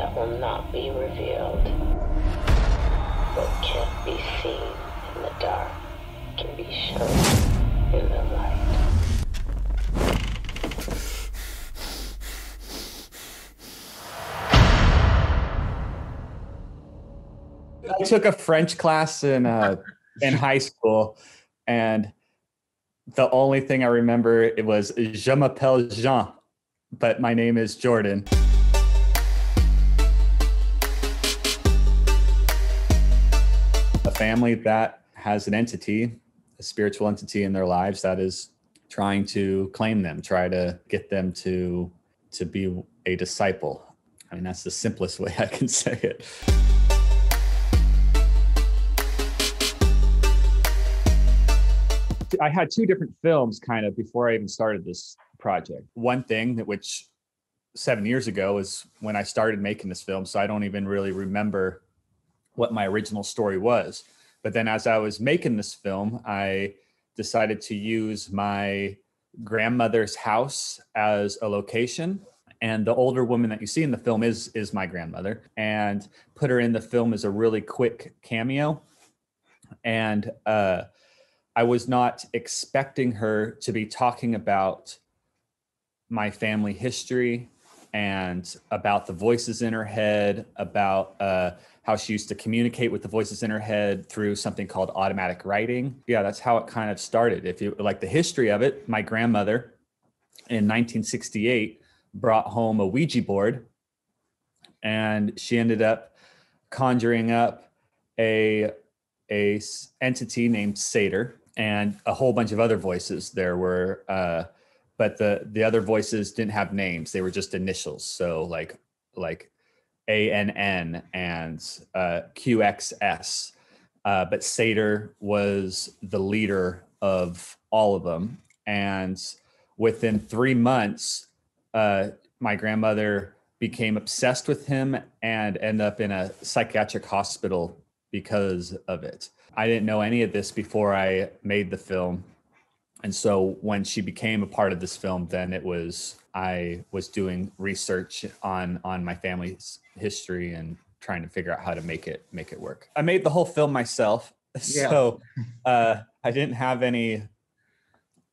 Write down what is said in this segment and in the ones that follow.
that will not be revealed. What can't be seen in the dark can be shown in the light. I took a French class in high school, and the only thing I remember it was "Je m'appelle Jean," but my name is Jordan. A family that has an entity, a spiritual entity in their lives that is trying to claim them, try to get them to be a disciple. I mean, that's the simplest way I can say it. I had two different films kind of before I even started this project. One thing that which 7 years ago is when I started making this film, so I don't even really remember what my original story was. But then as I was making this film, I decided to use my grandmother's house as a location. And the older woman that you see in the film is my grandmother, and put her in the film as a really quick cameo. And I was not expecting her to be talking about my family history and about the voices in her head, about how she used to communicate with the voices in her head through something called automatic writing. Yeah, that's how it kind of started. If you like the history of it, my grandmother in 1968 brought home a Ouija board, and she ended up conjuring up a entity named SATOR, and a whole bunch of other voices there were, but the other voices didn't have names. They were just initials. So like ANN and QXS. But SATOR was the leader of all of them. And within 3 months, my grandmother became obsessed with him and ended up in a psychiatric hospital because of it. I didn't know any of this before I made the film. And so when she became a part of this film, then I was doing research on my family's history and trying to figure out how to make it work. I made the whole film myself. Yeah. So I didn't have anybody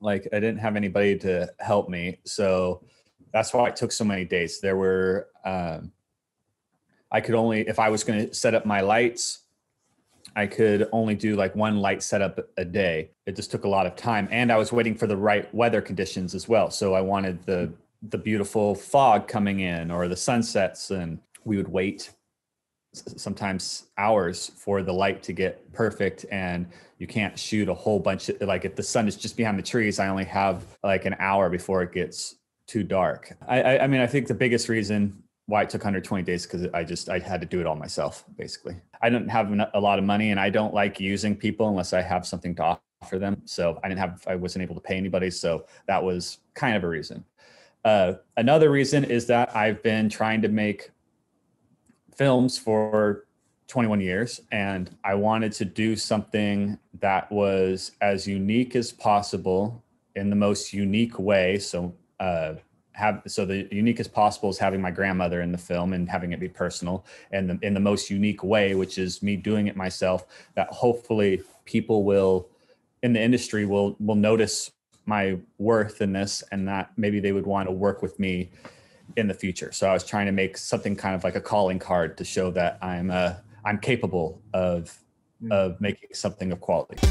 to help me. So that's why it took so many days. There were, I could only, if I was going to set up my lights, I could only do like one light setup a day. It just took a lot of time. And I was waiting for the right weather conditions as well. So I wanted the beautiful fog coming in or the sunsets, and we would wait sometimes hours for the light to get perfect. And you can't shoot a whole bunch of, like if the sun is just behind the trees, I only have like an hour before it gets too dark. I mean, I think the biggest reason why it took 120 days because I had to do it all myself, basically. I didn't have a lot of money, and I don't like using people unless I have something to offer them. So I wasn't able to pay anybody. So that was kind of a reason. Another reason is that I've been trying to make films for 21 years, and I wanted to do something that was as unique as possible in the most unique way. So the uniquest possible is having my grandmother in the film and having it be personal, and in the most unique way, which is me doing it myself, that hopefully people in the industry will notice my worth in this, and that maybe they would want to work with me in the future. So I was trying to make something kind of like a calling card to show that I'm capable of making something of quality.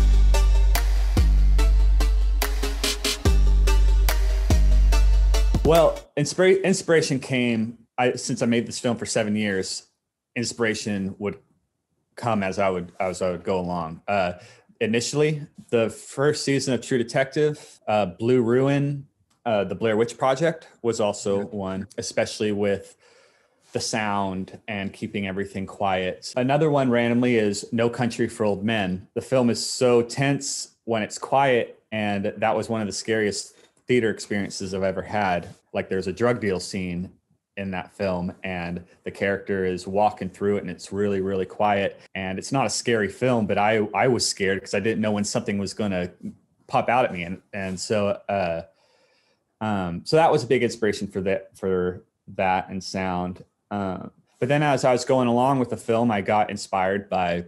Well, inspiration came, since I made this film for 7 years, inspiration would come as I would go along. Initially, the first season of True Detective, Blue Ruin, the Blair Witch Project was also one, especially with the sound and keeping everything quiet. Another one randomly is No Country for Old Men. The film is so tense when it's quiet, and that was one of the scariest theater experiences I've ever had. Like there's a drug deal scene in that film, and the character is walking through it, and it's really, really quiet. And it's not a scary film, but I was scared because I didn't know when something was going to pop out at me. And so that was a big inspiration for that and sound. But then as I was going along with the film, I got inspired by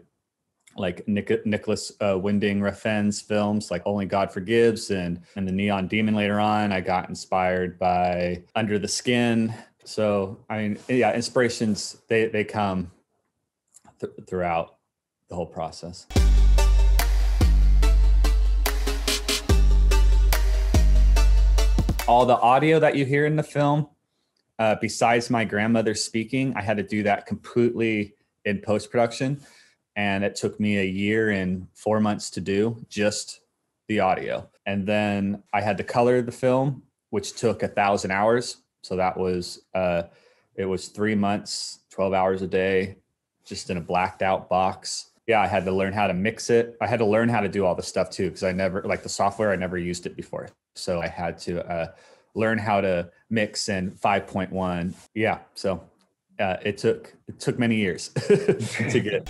like Nicholas Winding Refn's films, like Only God Forgives and The Neon Demon later on. I got inspired by Under the Skin. So, I mean, yeah, inspirations, they come throughout the whole process. All the audio that you hear in the film, besides my grandmother speaking, I had to do that completely in post-production. And it took me a year and 4 months to do just the audio. And then I had to color the film, which took 1,000 hours. So that was, it was 3 months, 12 hours a day, just in a blacked out box. Yeah, I had to learn how to mix it. I had to learn how to do all the stuff too, because I never, like the software, I never used it before. So I had to learn how to mix in 5.1. Yeah, so it took many years to get.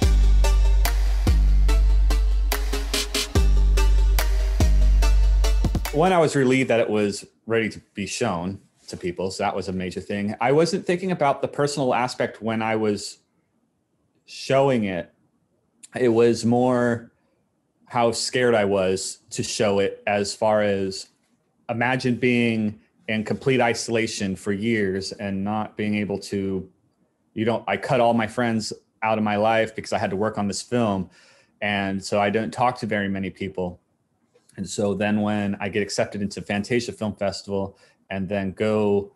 One, I was relieved that it was ready to be shown to people. So that was a major thing. I wasn't thinking about the personal aspect when I was showing it. It was more how scared I was to show it, as far as imagine being in complete isolation for years and not being able to, I cut all my friends out of my life because I had to work on this film. And so I didn't talk to very many people. And so then when I get accepted into Fantasia Film Festival and then go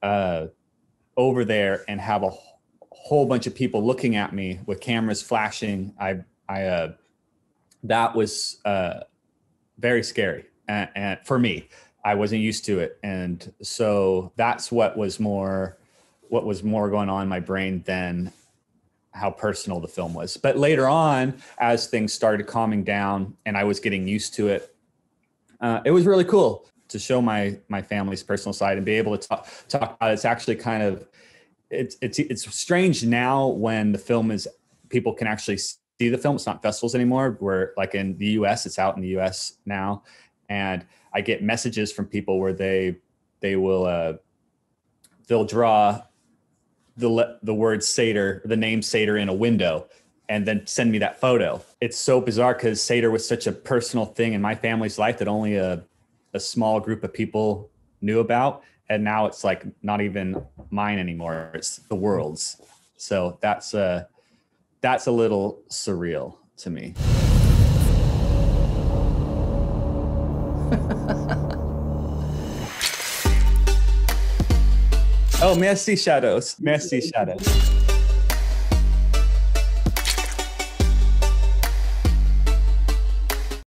over there and have a whole bunch of people looking at me with cameras flashing, that was very scary. And for me, I wasn't used to it. And so that's what was more going on in my brain than how personal the film was. But later on, as things started calming down and I was getting used to it, it was really cool to show my family's personal side and be able to talk about it. It's actually kind of, it's strange now when the film is, people can actually see the film. It's not festivals anymore. Where like in the US, it's out in the US now. And I get messages from people where they'll draw the word SATOR, the name SATOR in a window, and then send me that photo. It's so bizarre because SATOR was such a personal thing in my family's life that only a small group of people knew about. And now it's like not even mine anymore. It's the world's. So that's a little surreal to me. Oh, merci shadows. Merci shadows.